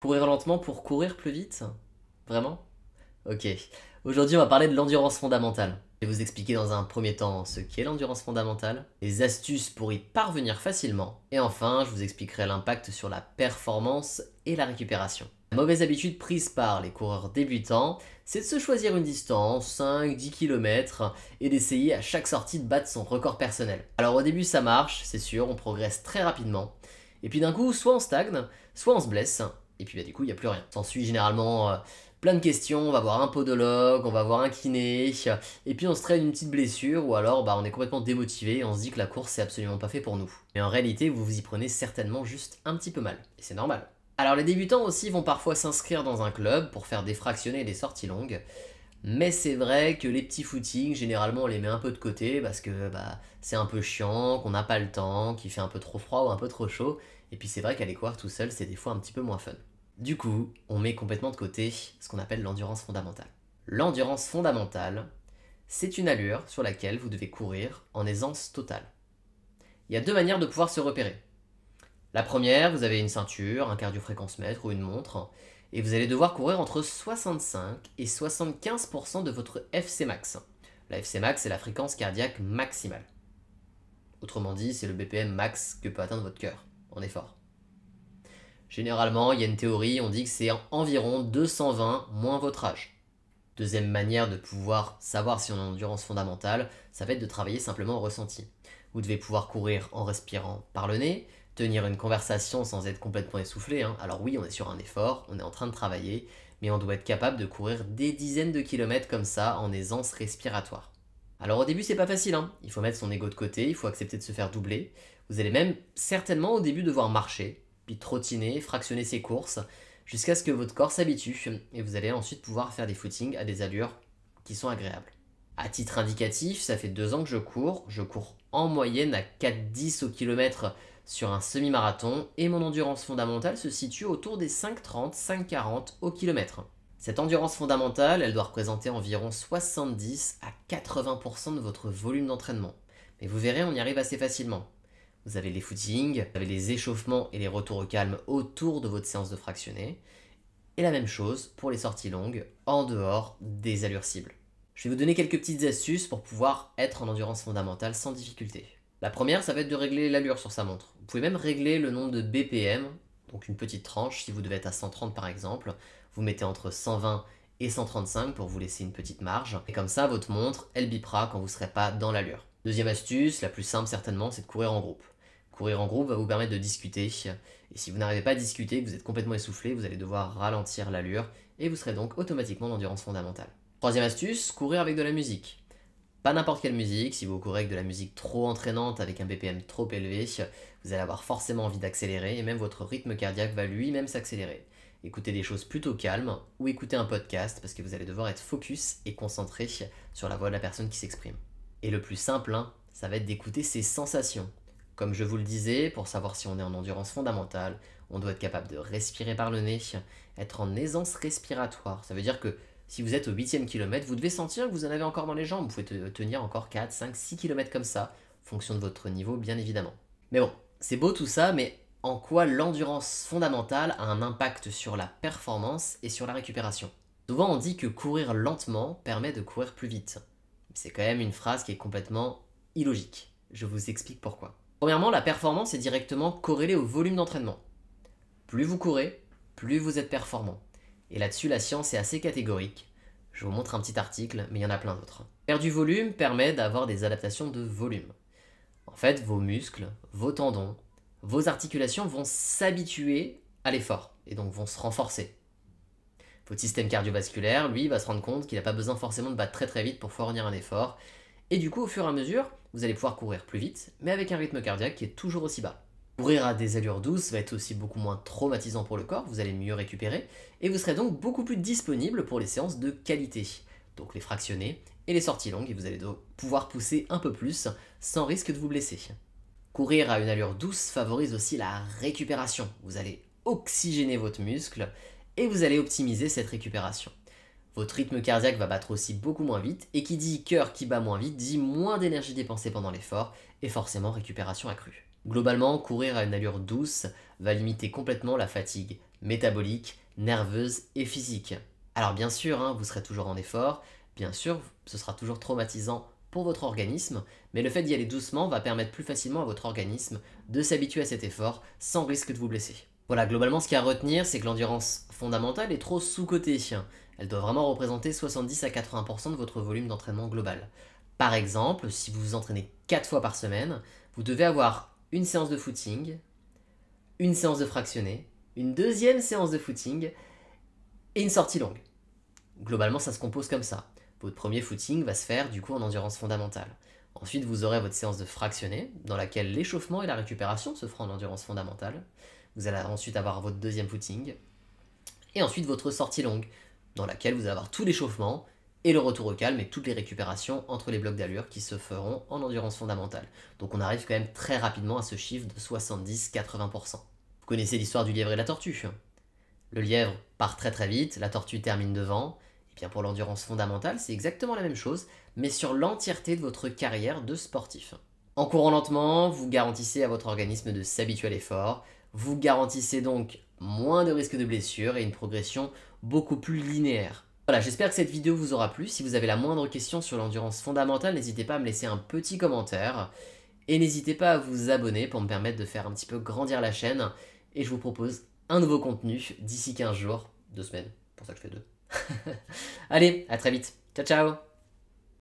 Courir lentement pour courir plus vite? Vraiment? Ok. Aujourd'hui, on va parler de l'endurance fondamentale. Je vais vous expliquer dans un premier temps ce qu'est l'endurance fondamentale, les astuces pour y parvenir facilement, et enfin, je vous expliquerai l'impact sur la performance et la récupération. La mauvaise habitude prise par les coureurs débutants, c'est de se choisir une distance, 5-10 km, et d'essayer à chaque sortie de battre son record personnel. Alors au début ça marche, c'est sûr, on progresse très rapidement, et puis d'un coup, soit on stagne, soit on se blesse, et puis du coup, il n'y a plus rien. S'ensuit généralement plein de questions, on va voir un podologue, on va voir un kiné, et puis on se traîne une petite blessure, ou alors on est complètement démotivé, et on se dit que la course c'est absolument pas fait pour nous. Mais en réalité, vous vous y prenez certainement juste un petit peu mal, et c'est normal. Alors les débutants aussi vont parfois s'inscrire dans un club pour faire des fractionnés et des sorties longues, mais c'est vrai que les petits footings, généralement on les met un peu de côté parce que c'est un peu chiant, qu'on n'a pas le temps, qu'il fait un peu trop froid ou un peu trop chaud, et puis c'est vrai qu'aller courir tout seul c'est des fois un petit peu moins fun. Du coup, on met complètement de côté ce qu'on appelle l'endurance fondamentale. L'endurance fondamentale, c'est une allure sur laquelle vous devez courir en aisance totale. Il y a deux manières de pouvoir se repérer. La première, vous avez une ceinture, un cardio-fréquence-mètre ou une montre, et vous allez devoir courir entre 65 et 75% de votre FC max. La FC max, c'est la fréquence cardiaque maximale. Autrement dit, c'est le BPM max que peut atteindre votre cœur en effort. Généralement, il y a une théorie, on dit que c'est environ 220 moins votre âge. Deuxième manière de pouvoir savoir si on est en endurance fondamentale, ça va être de travailler simplement au ressenti. Vous devez pouvoir courir en respirant par le nez, tenir une conversation sans être complètement essoufflé. Alors oui, on est sur un effort, on est en train de travailler, mais on doit être capable de courir des dizaines de kilomètres comme ça en aisance respiratoire. Alors au début c'est pas facile, il faut mettre son ego de côté, il faut accepter de se faire doubler. Vous allez même certainement au début devoir marcher, puis trottiner, fractionner ses courses, jusqu'à ce que votre corps s'habitue, et vous allez ensuite pouvoir faire des footings à des allures qui sont agréables. À titre indicatif, ça fait 2 ans que je cours en moyenne à 4,10 au kilomètre sur un semi-marathon, et mon endurance fondamentale se situe autour des 5,30, 5,40 au kilomètre. Cette endurance fondamentale, elle doit représenter environ 70 à 80% de votre volume d'entraînement. Mais vous verrez, on y arrive assez facilement. Vous avez les footings, vous avez les échauffements et les retours au calme autour de votre séance de fractionné. Et la même chose pour les sorties longues, en dehors des allures cibles. Je vais vous donner quelques petites astuces pour pouvoir être en endurance fondamentale sans difficulté. La première, ça va être de régler l'allure sur sa montre. Vous pouvez même régler le nombre de BPM, donc une petite tranche, si vous devez être à 130 par exemple, vous mettez entre 120 et 135 pour vous laisser une petite marge, et comme ça votre montre, elle bipera quand vous ne serez pas dans l'allure. Deuxième astuce, la plus simple certainement, c'est de courir en groupe. Courir en groupe va vous permettre de discuter, et si vous n'arrivez pas à discuter, que vous êtes complètement essoufflé, vous allez devoir ralentir l'allure, et vous serez donc automatiquement en endurance fondamentale. Troisième astuce, courir avec de la musique. Pas n'importe quelle musique, si vous courez avec de la musique trop entraînante, avec un BPM trop élevé, vous allez avoir forcément envie d'accélérer, et même votre rythme cardiaque va lui-même s'accélérer. Écoutez des choses plutôt calmes, ou écoutez un podcast, parce que vous allez devoir être focus et concentré sur la voix de la personne qui s'exprime. Et le plus simple, ça va être d'écouter ses sensations. Comme je vous le disais, pour savoir si on est en endurance fondamentale, on doit être capable de respirer par le nez, être en aisance respiratoire. Ça veut dire que si vous êtes au 8e kilomètre, vous devez sentir que vous en avez encore dans les jambes. Vous pouvez tenir encore 4, 5, 6 km comme ça, en fonction de votre niveau, bien évidemment. Mais bon, c'est beau tout ça, mais en quoi l'endurance fondamentale a un impact sur la performance et sur la récupération? Souvent, on dit que courir lentement permet de courir plus vite. C'est quand même une phrase qui est complètement illogique. Je vous explique pourquoi. Premièrement, la performance est directement corrélée au volume d'entraînement. Plus vous courez, plus vous êtes performant. Et là-dessus, la science est assez catégorique. Je vous montre un petit article, mais il y en a plein d'autres. Faire du volume permet d'avoir des adaptations de volume. En fait, vos muscles, vos tendons, vos articulations vont s'habituer à l'effort, et donc vont se renforcer. Votre système cardiovasculaire, lui, va se rendre compte qu'il n'a pas besoin forcément de battre très très vite pour fournir un effort, et du coup, au fur et à mesure, vous allez pouvoir courir plus vite, mais avec un rythme cardiaque qui est toujours aussi bas. Courir à des allures douces va être aussi beaucoup moins traumatisant pour le corps, vous allez mieux récupérer, et vous serez donc beaucoup plus disponible pour les séances de qualité, donc les fractionnés et les sorties longues, et vous allez donc pouvoir pousser un peu plus sans risque de vous blesser. Courir à une allure douce favorise aussi la récupération. Vous allez oxygéner votre muscle et vous allez optimiser cette récupération. Votre rythme cardiaque va battre aussi beaucoup moins vite, et qui dit cœur qui bat moins vite dit moins d'énergie dépensée pendant l'effort, et forcément récupération accrue. Globalement, courir à une allure douce va limiter complètement la fatigue métabolique, nerveuse et physique. Alors bien sûr, hein, vous serez toujours en effort, bien sûr, ce sera toujours traumatisant pour votre organisme, mais le fait d'y aller doucement va permettre plus facilement à votre organisme de s'habituer à cet effort sans risque de vous blesser. Voilà, globalement, ce qu'il y a à retenir, c'est que l'endurance fondamentale est trop sous-cotée. Elle doit vraiment représenter 70 à 80% de votre volume d'entraînement global. Par exemple, si vous vous entraînez 4 fois par semaine, vous devez avoir une séance de footing, une séance de fractionné, une deuxième séance de footing et une sortie longue. Globalement, ça se compose comme ça. Votre premier footing va se faire du coup en endurance fondamentale. Ensuite, vous aurez votre séance de fractionné, dans laquelle l'échauffement et la récupération se feront en endurance fondamentale. Vous allez ensuite avoir votre deuxième footing. Et ensuite, votre sortie longue, dans laquelle vous allez avoir tout l'échauffement et le retour au calme et toutes les récupérations entre les blocs d'allure qui se feront en endurance fondamentale. Donc on arrive quand même très rapidement à ce chiffre de 70-80%. Vous connaissez l'histoire du lièvre et la tortue. Le lièvre part très très vite, la tortue termine devant. Et bien pour l'endurance fondamentale, c'est exactement la même chose, mais sur l'entièreté de votre carrière de sportif. En courant lentement, vous garantissez à votre organisme de s'habituer à l'effort, vous garantissez donc moins de risques de blessure et une progression beaucoup plus linéaire. Voilà, j'espère que cette vidéo vous aura plu. Si vous avez la moindre question sur l'endurance fondamentale, n'hésitez pas à me laisser un petit commentaire. Et n'hésitez pas à vous abonner pour me permettre de faire un petit peu grandir la chaîne. Et je vous propose un nouveau contenu d'ici 15 jours, 2 semaines, pour ça que je fais 2. Allez, à très vite. Ciao ciao.